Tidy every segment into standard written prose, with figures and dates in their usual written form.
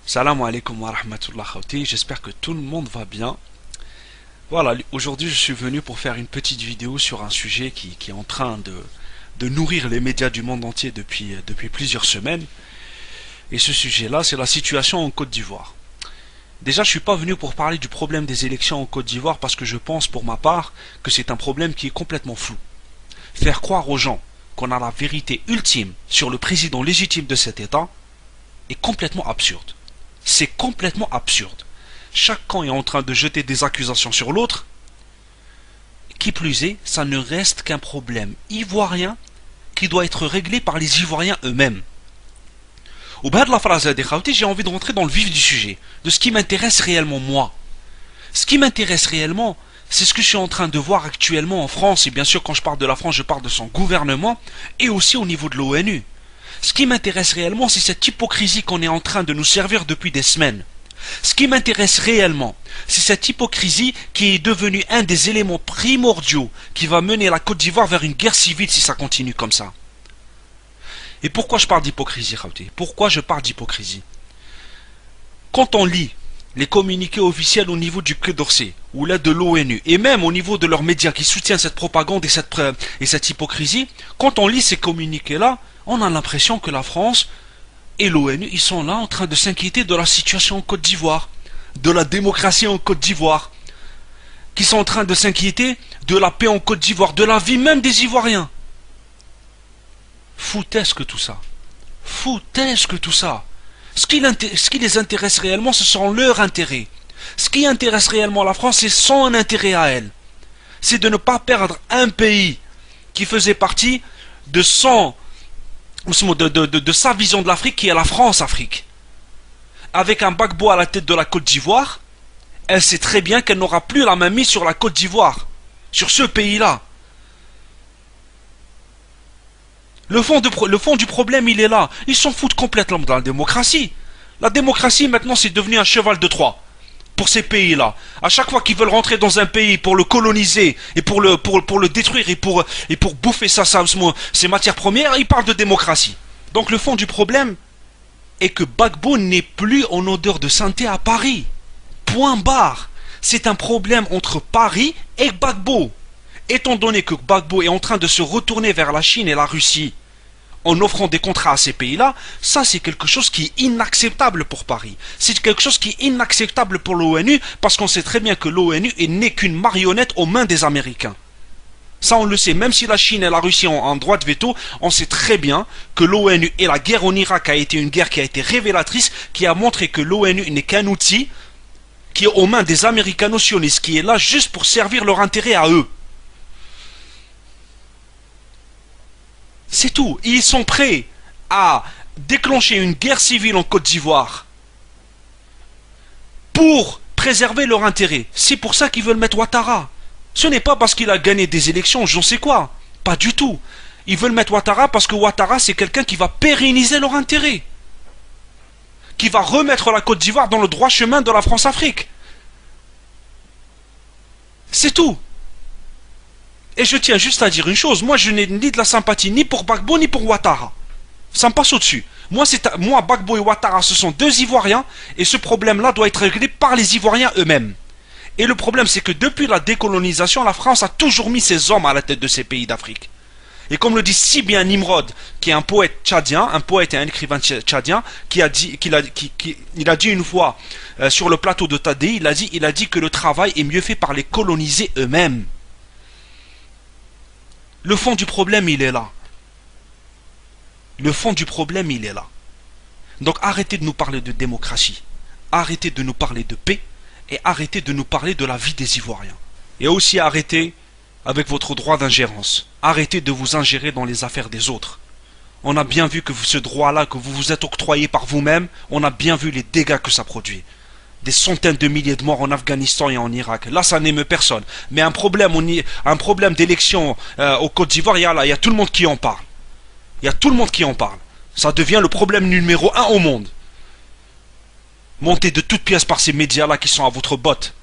Salam alaikum wa rahmatullah khawti, j'espère que tout le monde va bien. Voilà, aujourd'hui je suis venu pour faire une petite vidéo sur un sujet qui est en train de nourrir les médias du monde entier depuis plusieurs semaines. Et ce sujet-là, c'est la situation en Côte d'Ivoire. Déjà, je suis pas venu pour parler du problème des élections en Côte d'Ivoire parce que je pense pour ma part que c'est un problème qui est complètement flou. Faire croire aux gens qu'on a la vérité ultime sur le président légitime de cet État est complètement absurde. C'est complètement absurde. Chaque camp est en train de jeter des accusations sur l'autre. Qui plus est, ça ne reste qu'un problème ivoirien qui doit être réglé par les Ivoiriens eux-mêmes. Au bas de la phrase des Khawti, j'ai envie de rentrer dans le vif du sujet, de ce qui m'intéresse réellement moi. Ce qui m'intéresse réellement, c'est ce que je suis en train de voir actuellement en France, et bien sûr quand je parle de la France, je parle de son gouvernement, et aussi au niveau de l'ONU. Ce qui m'intéresse réellement, c'est cette hypocrisie qu'on est en train de nous servir depuis des semaines. Ce qui m'intéresse réellement, c'est cette hypocrisie qui est devenue un des éléments primordiaux qui va mener la Côte d'Ivoire vers une guerre civile si ça continue comme ça. Et pourquoi je parle d'hypocrisie, Khawti? Pourquoi je parle d'hypocrisie? Quand on lit les communiqués officiels au niveau du Quai d'Orsay, ou là de l'ONU, et même au niveau de leurs médias qui soutiennent cette propagande et cette hypocrisie, quand on lit ces communiqués-là, on a l'impression que la France et l'ONU, ils sont là en train de s'inquiéter de la situation en Côte d'Ivoire, de la démocratie en Côte d'Ivoire, qui sont en train de s'inquiéter de la paix en Côte d'Ivoire, de la vie même des Ivoiriens. Foutesque tout ça. Foutesque tout ça. Ce qui les intéresse réellement, ce sont leurs intérêts. Ce qui intéresse réellement la France, c'est son intérêt à elle. C'est de ne pas perdre un pays qui faisait partie de sa vision de l'Afrique, qui est la France-Afrique. Avec un Gbagbo à la tête de la Côte d'Ivoire, elle sait très bien qu'elle n'aura plus la main mise sur la Côte d'Ivoire, sur ce pays-là. Le fond du problème, il est là. Ils s'en foutent complètement de la démocratie. La démocratie, maintenant, c'est devenu un cheval de Troie pour ces pays-là. À chaque fois qu'ils veulent rentrer dans un pays pour le coloniser et pour le détruire et pour bouffer ses matières premières, ils parlent de démocratie. Donc le fond du problème est que Gbagbo n'est plus en odeur de sainteté à Paris. Point barre. C'est un problème entre Paris et Gbagbo. Étant donné que Gbagbo est en train de se retourner vers la Chine et la Russie en offrant des contrats à ces pays-là, ça c'est quelque chose qui est inacceptable pour Paris. C'est quelque chose qui est inacceptable pour l'ONU parce qu'on sait très bien que l'ONU n'est qu'une marionnette aux mains des Américains. Ça on le sait, même si la Chine et la Russie ont un droit de veto, on sait très bien que l'ONU et la guerre en Irak a été une guerre qui a été révélatrice, qui a montré que l'ONU n'est qu'un outil qui est aux mains des américano-sionistes, qui est là juste pour servir leur intérêt à eux. C'est tout. Ils sont prêts à déclencher une guerre civile en Côte d'Ivoire pour préserver leur intérêt. C'est pour ça qu'ils veulent mettre Ouattara. Ce n'est pas parce qu'il a gagné des élections, j'en sais quoi. Pas du tout. Ils veulent mettre Ouattara parce que Ouattara, c'est quelqu'un qui va pérenniser leur intérêt. Qui va remettre la Côte d'Ivoire dans le droit chemin de la France-Afrique. C'est tout. Et je tiens juste à dire une chose, moi je n'ai ni de la sympathie ni pour Gbagbo ni pour Ouattara. Ça me passe au-dessus. Moi, Gbagbo et Ouattara, ce sont deux Ivoiriens, et ce problème-là doit être réglé par les Ivoiriens eux-mêmes. Et le problème, c'est que depuis la décolonisation, la France a toujours mis ses hommes à la tête de ces pays d'Afrique. Et comme le dit si bien Nimrod, qui est un poète tchadien, un poète et un écrivain tchadien, il a dit une fois sur le plateau de Tadei, il a dit que le travail est mieux fait par les colonisés eux-mêmes. Le fond du problème, il est là. Le fond du problème, il est là. Donc arrêtez de nous parler de démocratie. Arrêtez de nous parler de paix. Et arrêtez de nous parler de la vie des Ivoiriens. Et aussi arrêtez avec votre droit d'ingérence. Arrêtez de vous ingérer dans les affaires des autres. On a bien vu que ce droit-là que vous vous êtes octroyé par vous-même, on a bien vu les dégâts que ça produit. Des centaines de milliers de morts en Afghanistan et en Irak. Là, ça n'émeut personne. Mais un problème d'élection au Côte d'Ivoire, il y a tout le monde qui en parle. Il y a tout le monde qui en parle. Ça devient le problème numéro 1 au monde. Monté de toutes pièces par ces médias-là qui sont à votre botte.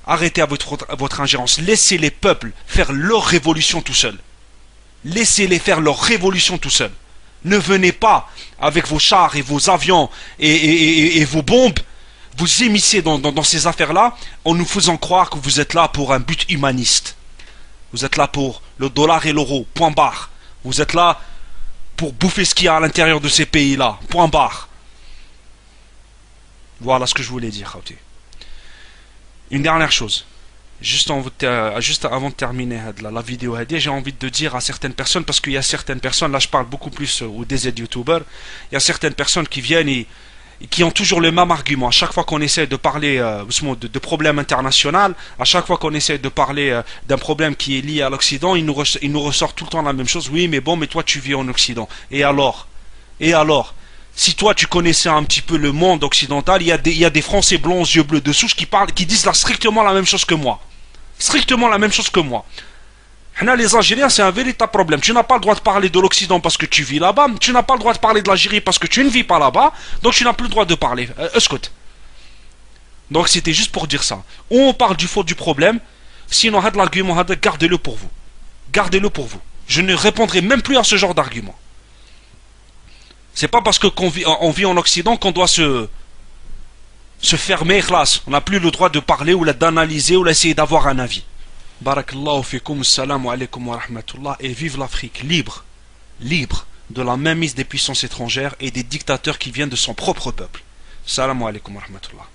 Arrêtez votre ingérence. Laissez les peuples faire leur révolution tout seuls. Laissez-les faire leur révolution tout seuls. Ne venez pas avec vos chars et vos avions et vos bombes vous émissez dans ces affaires-là en nous faisant croire que vous êtes là pour un but humaniste. Vous êtes là pour le dollar et l'euro, point barre. Vous êtes là pour bouffer ce qu'il y a à l'intérieur de ces pays-là, point barre. Voilà ce que je voulais dire. Une dernière chose. Juste avant de terminer la vidéo, j'ai envie de dire à certaines personnes, parce qu'il y a certaines personnes, là je parle beaucoup plus aux DZ youtubeurs, il y a certaines personnes qui viennent et qui ont toujours le même argument. À chaque fois qu'on essaie de parler de problèmes internationaux, à chaque fois qu'on essaie de parler d'un problème qui est lié à l'Occident, il nous ressort tout le temps la même chose. Oui, mais bon, mais toi tu vis en Occident. Et alors? Si toi tu connaissais un petit peu le monde occidental, il y a des Français blancs aux yeux bleus de souche qui disent là strictement la même chose que moi. Strictement la même chose que moi. Les Algériens, c'est un véritable problème. Tu n'as pas le droit de parler de l'Occident parce que tu vis là-bas. Tu n'as pas le droit de parler de l'Algérie parce que tu ne vis pas là-bas. Donc tu n'as plus le droit de parler. Escoute. Donc c'était juste pour dire ça. Ou on parle du fond du problème. Sinon, l'argument, gardez-le pour vous. Gardez-le pour vous. Je ne répondrai même plus à ce genre d'argument. C'est pas parce qu'on vit en Occident qu'on doit se fermer, classe. On n'a plus le droit de parler ou d'analyser ou d'essayer d'avoir un avis. Barakallahu fikum, assalamu alaikum wa rahmatullah, et vive l'Afrique libre, libre de la mainmise des puissances étrangères et des dictateurs qui viennent de son propre peuple. Assalamu alaikum wa rahmatullah.